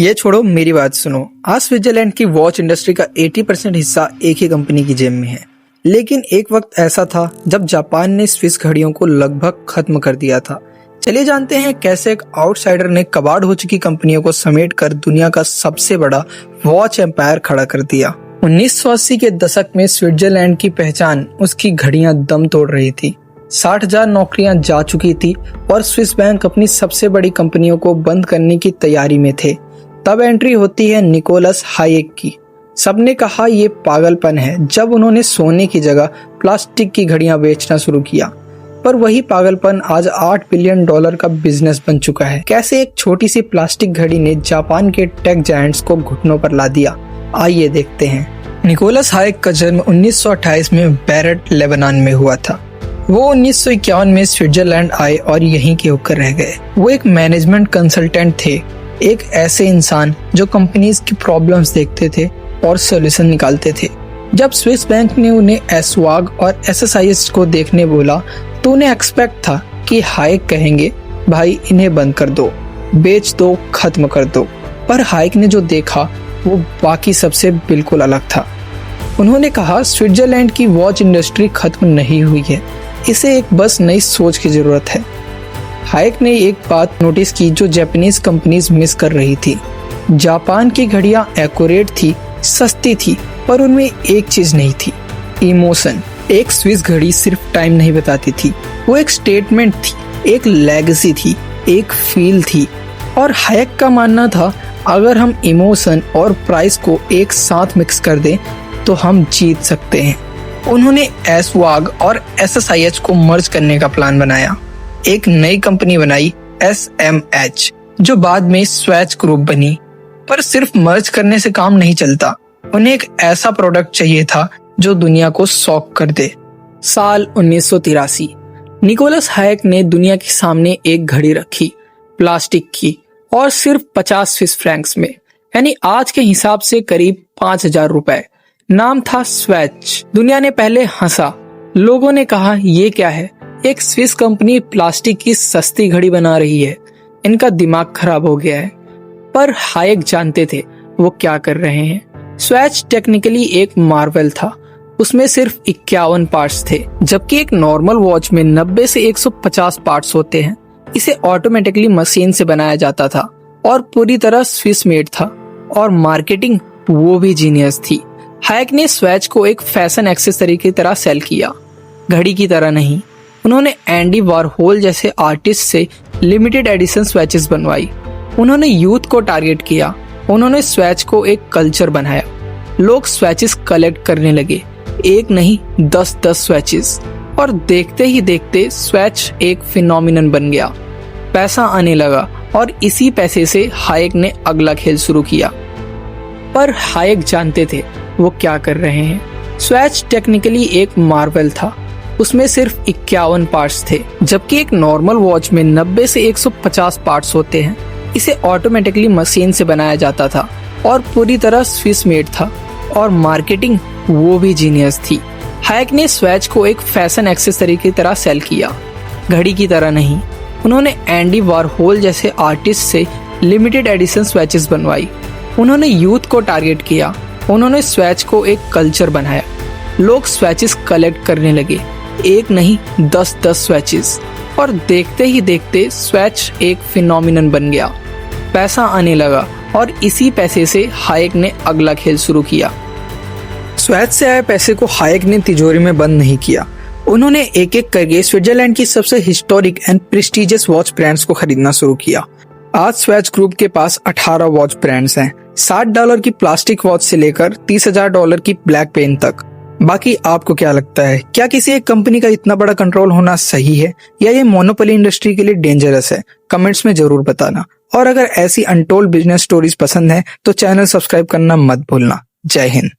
ये छोड़ो, मेरी बात सुनो। आज स्विट्जरलैंड की वॉच इंडस्ट्री का 80% हिस्सा एक ही कंपनी की जेब में है। लेकिन एक वक्त ऐसा था जब जापान ने स्विस घड़ियों को लगभग खत्म कर दिया था। चलिए जानते हैं कैसे एक आउटसाइडर ने कबाड़ हो चुकी कंपनियों को समेट कर दुनिया का सबसे बड़ा वॉच एम्पायर खड़ा कर दिया। 1980 के दशक में स्विट्जरलैंड की पहचान उसकी घड़ियां दम तोड़ रही थी। 60,000 नौकरियां जा चुकी थी और स्विस बैंक अपनी सबसे बड़ी कंपनियों को बंद करने की तैयारी में थे। तब एंट्री होती है निकोलस हायेक की। सबने कहा ये पागलपन है जब उन्होंने सोने की जगह प्लास्टिक की घड़ियां बेचना शुरू किया, पर वही पागलपन आज $8 बिलियन का बिजनेस बन चुका है। कैसे एक छोटी सी प्लास्टिक घड़ी ने जापान के टेक जायंट्स को घुटनों पर ला दिया, आइए देखते हैं। निकोलस हायेक का जन्म 1928 में बेरेट, लेबनान में हुआ था। वो 1951 में स्विट्जरलैंड आए और यहीं के होकर रह गए। वो एक मैनेजमेंट कंसल्टेंट थे, एक ऐसे इंसान जो कंपनीज की प्रॉब्लम्स देखते थे और सॉल्यूशन निकालते थे। जब स्विस बैंक ने उन्हें एसवाग और एसएसआईएस को देखने बोला तो उन्हें एक्सपेक्ट था कि हायेक कहेंगे भाई इन्हें बंद कर दो, बेच दो, खत्म कर दो। पर हायेक ने जो देखा वो बाकी सबसे बिल्कुल अलग था। उन्होंने कहा स्विट्जरलैंड की वॉच इंडस्ट्री खत्म नहीं हुई है, इसे एक बस नई सोच की जरूरत है। हायेक ने एक बात नोटिस की जो जापानीज कंपनीज मिस कर रही थी। जापान की घड़ियां एक्यूरेट थी, सस्ती थी, पर उनमें एक चीज नहीं थी, इमोशन। एक स्विस घड़ी सिर्फ टाइम नहीं बताती थी, वो एक स्टेटमेंट थी, एक लेगेसी थी, एक फील थी। और हायेक का मानना था अगर हम इमोशन और प्राइस को एक साथ मिक्स कर दें तो हम जीत सकते हैं। उन्होंने एसवाग और एसएसआईएच को मर्ज करने का प्लान बनाया। एक नई कंपनी बनाई SMH, जो बाद में स्वेच ग्रुप बनी। पर सिर्फ मर्ज करने से काम नहीं चलता, उन्हें एक ऐसा प्रोडक्ट चाहिए था जो दुनिया को शॉक कर दे। साल 1983 निकोलस हायेक ने दुनिया के सामने एक घड़ी रखी, प्लास्टिक की, और सिर्फ 50 स्विस फ्रैंक्स में, यानी आज के हिसाब से करीब 5,000 रुपए। नाम था स्वेच। दुनिया ने पहले हंसा, लोगों ने कहा ये क्या है, एक स्विस कंपनी प्लास्टिक की सस्ती घड़ी बना रही है, इनका दिमाग खराब हो गया है। पर हायेक जानते थे वो क्या कर रहे हैं। स्वेच टेक्निकली एक मार्वल था, उसमें सिर्फ 51 पार्ट्स थे, जबकि एक नॉर्मल वॉच में 90 से 150 पार्ट्स होते हैं। इसे ऑटोमेटिकली मशीन से बनाया जाता था और पूरी तरह स्विस मेड था, और मार्केटिंग वो भी जीनियस थी। हायेक ने स्वेच को एक फैशन एक्सेसरी की तरह सेल किया, घड़ी की तरह नहीं। उन्होंने एंडी वारहोल जैसे आर्टिस्ट से लिमिटेड एडिशन स्वेचेस बनवाई। उन्होंने यूथ को टारगेट किया। उन्होंने स्वेच को एक कल्चर बनाया। लोग स्वेचेस कलेक्ट करने लगे, एक नहीं 10-10 स्वेचेस, और देखते ही देखते स्वेच एक फिनोमिनन बन गया। पैसा आने लगा और इसी पैसे से हायेक ने अगला खेल शुरू किया। पर हायेक जानते थे वो क्या कर रहे हैं। स्वेच टेक्निकली एक मार्वल था, उसमें सिर्फ 51 पार्ट्स थे, जबकि एक नॉर्मल वॉच में 90 से 150 पार्ट्स होते हैं। इसे ऑटोमेटिकली मशीन से बनाया जाता था और पूरी तरह स्विस मेड था, और मार्केटिंग वो भी जीनियस थी। हायेक ने स्वेच को एक फैशन एक्सेसरी की तरह सेल किया, घड़ी की तरह नहीं। उन्होंने एंडी वारहोल जैसे आर्टिस्ट से लिमिटेड एडिशन स्वेचेस बनवाई। उन्होंने यूथ को टारगेट किया। उन्होंने स्वेच को एक कल्चर बनाया। लोग स्वेचेस कलेक्ट करने लगे, एक नहीं 10-10 स्वेचेस, और देखते ही देखते स्वेच एक फिनोमिनन बन गया। पैसा आने लगा और इसी पैसे से हायेक ने अगला खेल शुरू किया। स्वेच से आए पैसे को हायेक ने तिजोरी में बंद नहीं किया। उन्होंने एक एक करके स्विट्जरलैंड की सबसे historic and prestigious watch brands को खरीदना शुरू किया। आज स्वेच ग्रुप के पास 18 वॉच ब्रांड्स हैं, $60 की प्लास्टिक वॉच से लेकर $30,000 की ब्लैक पेन तक। बाकी आपको क्या लगता है, क्या किसी एक कंपनी का इतना बड़ा कंट्रोल होना सही है, या ये मोनोपोली इंडस्ट्री के लिए डेंजरस है? कमेंट्स में जरूर बताना। और अगर ऐसी अनटोल्ड बिजनेस स्टोरीज पसंद है तो चैनल सब्सक्राइब करना मत भूलना। जय हिंद।